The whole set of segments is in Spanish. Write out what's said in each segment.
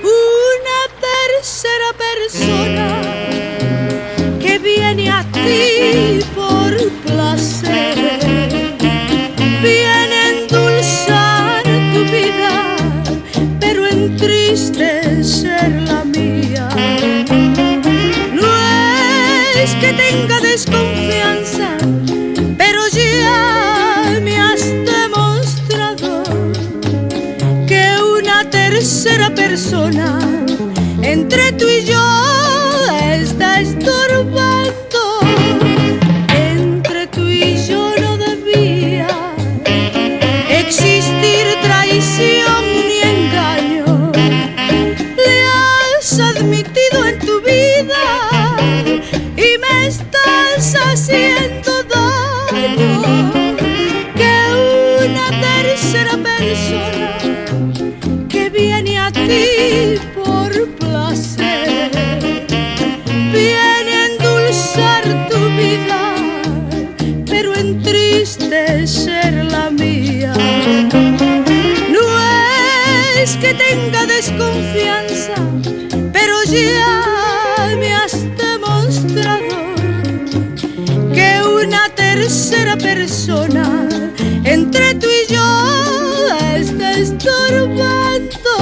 Una tercera persona que viene a ti por placer, viene a endulzar tu vida, pero entristecer la mía. No es que tenga desconfianza, pero ya me has demostrado que una tercera persona entre tú y yo está estorbando. Entre tú y yo no debía existir traición ni engaño. Le has admitido en tu vida y me estás haciendo daño. Que una tercera persona que viene a ti por placer, viene a endulzar tu vida, pero entristecer la mía. No es que tenga desconfianza, pero ya me has demostrado que una tercera persona entre tú y yo está estorbando.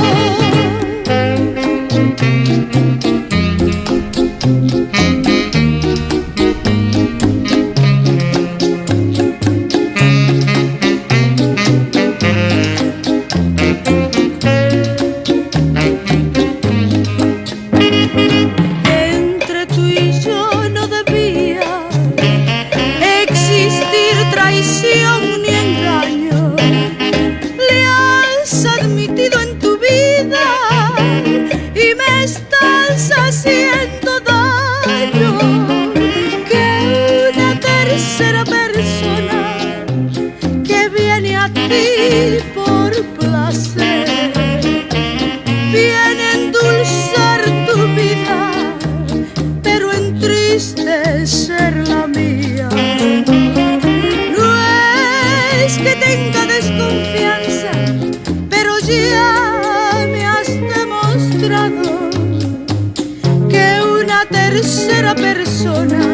Entre tú y yo no debía existir traición ni engaño. Le has admitido en tu vida y me estás haciendo daño. Que una tercera persona que viene a ti por placer, viene a endulzar tu vida, pero entristecer la mía. No es que tenga desconfianza, pero ya me has demostrado que una tercera persona